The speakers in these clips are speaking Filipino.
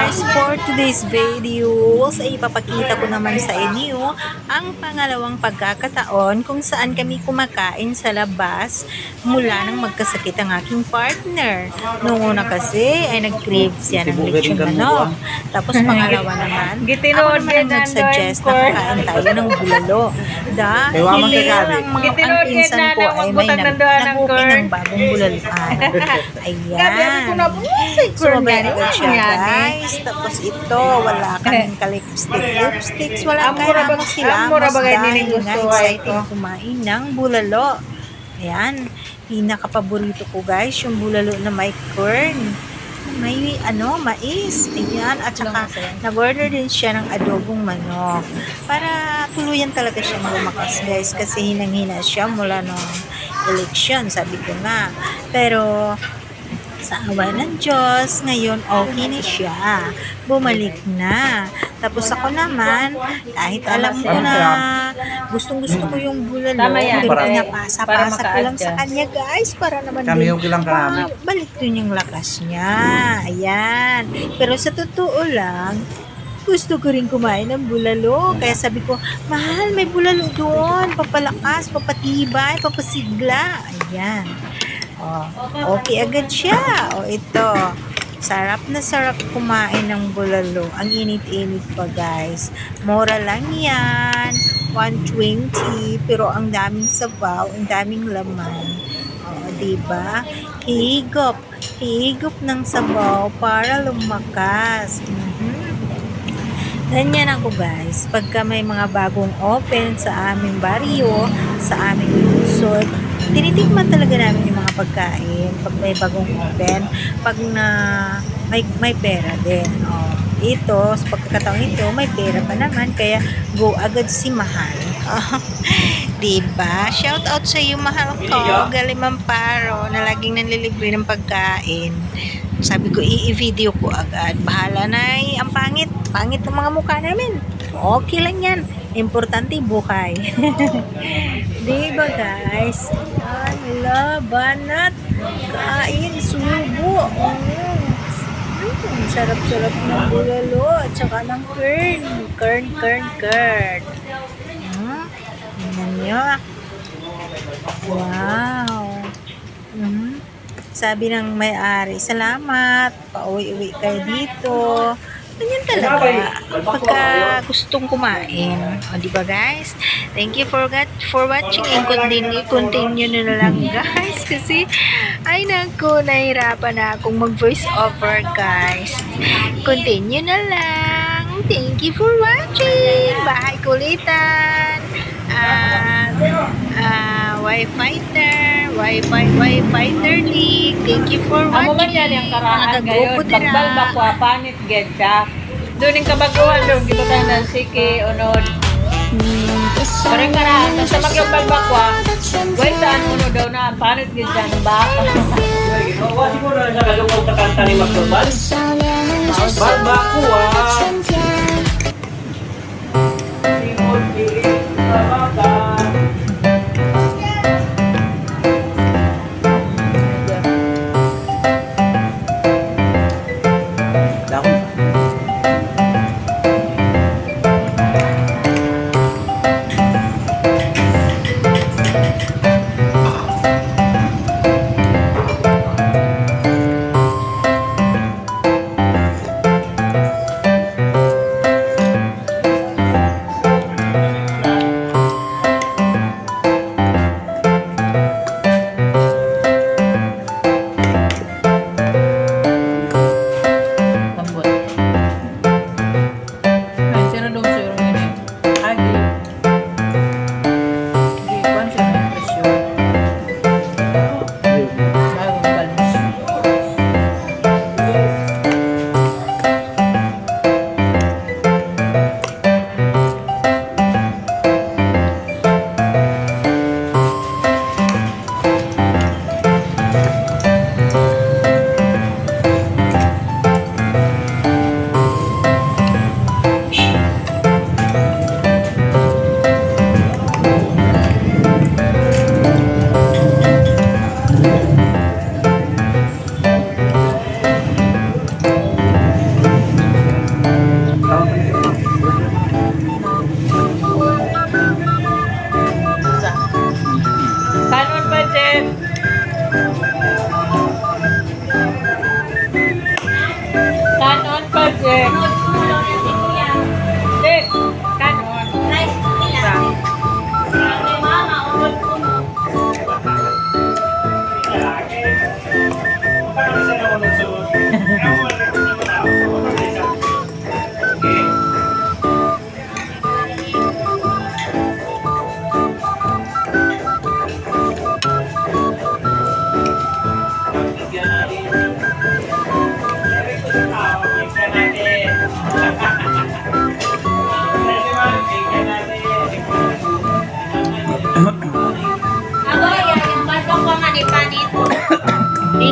guys, for today's videos ay ipapakita ko naman sa inyo ang pangalawang pagkakataon kung saan kami kumakain sa labas mula nang magkasakit ang aking partner. Noong una kasi ay nag-crave siya ng lechon manok. Tapos pangalawa naman, ako naman ang nagsuggest na kakain tayo ng bulalo. Dahil ang pinsan ko ay may nag-open ng bagong bulaluan. Ayan. Sumabay agad siya guys. Tapos ito, wala kaming ka-lipsticks. Wala kaya sila. Mas dahil nga excited kumain ng bulalo. Ayan. Pinaka-paborito ko guys, yung bulalo na may corn. May mais. Ayan. At saka nag-order din siya ng adobong manok. Para tuluyan talaga siyang lumakas guys. Kasi hinang-hina siya mula nung eleksyon. Sabi ko nga. Pero sa awa ng Diyos, ngayon okay na siya. Bumalik na. Tapos ako naman, kahit alam ko na gustong-gusto ko yung bulalo, pero pinapasa-pasa ko lang sa kanya guys, para naman din balik dun yung lakas niya. Ayan. Pero sa totoo lang, gusto ko rin kumain ng bulalo. Kaya sabi ko, mahal, may bulalo doon. Papalakas, papatibay, papasigla. Ayan. Okay agad siya. Ito. Sarap na sarap kumain ng bulalo. Ang init-init pa guys. Mura lang yan. 120. Pero ang daming sabaw, ang daming laman. Diba? Higop. Higop ng sabaw para lumakas. Ganyan ako guys. Pagka may mga bagong open sa aming baryo, sa aming lungsod, tinitikman talaga namin yung mga pagkain pag may bagong open, pag na may pera din. Ito, sa pagkakataon ito, may pera pa naman, kaya go agad si Mahal. Diba? Shout out sa iyo, mahal ko, Galimamparo, na laging nanlilibre ng pagkain. Sabi ko, i-video ko agad. Bahala na ang pangit ng mga mukha namin. Okay lang yan. Importante buhay. Diba guys? Labanat. Kain, subo. Sarap-sarap ng bulalo at saka ng kern. Tingnan nyo. Wow. Sabi ng may-ari, salamat. Pauwi-uwi kayo dito. Ganyan talaga pagka gustong kumain. Diba guys? Thank you for watching, and continue na lang guys, kasi ay naku, nahirapan na akong mag voice over guys. Continue na lang. Thank you for watching. Bahay kulitan. Wi-Fighter League. Thank you for watching. Amo man yan yung karaan ngayon. Pagbalbakwa, panit ged siya. Doon yung kabaguhan, doon dito tayo ng siki, unod. Parang karaan, basta magbalbakwa, waitaan mo daw na, panit ged siya ng baka. Wala siguro na sa kalungkot na kanta ni Magbal. Balbakwa. Simon, pilit, babaka.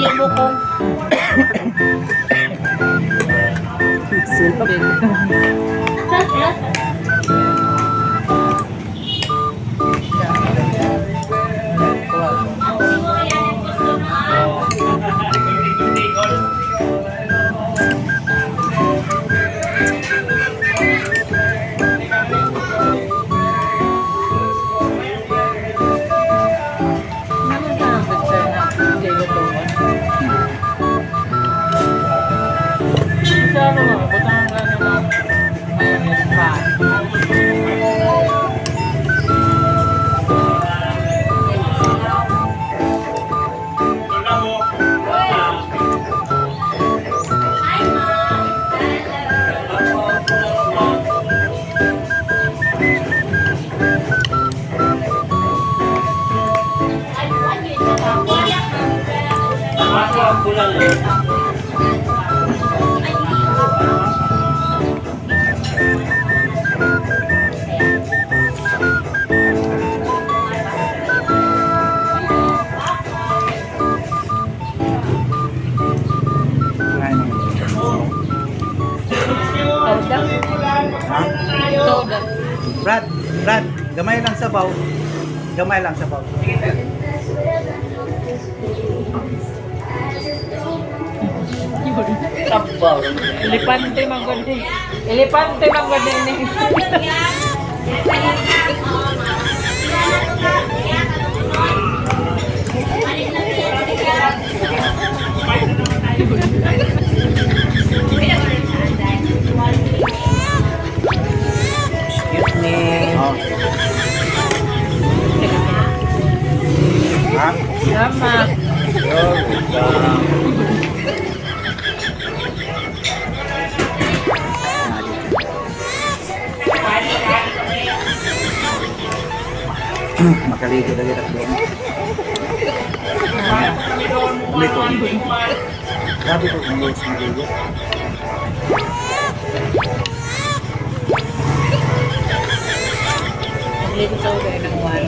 Hindi mo kung Ako ang bulan eh. Brad, Brad, gamay lang sabaw. Gamay lang sabaw. Sabaw. Elepante man gud ni. Elepante man gud ni. Excuse me. Ha? Tama. You're welcome. Makaligo lagi rak doon. Ulit ko. Grabe ko kung gusto maligo. Dito sa ulo ng one.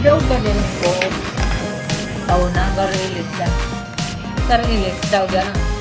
daw ba din ko? Tao na, garilit na. Garilit daw gano'n.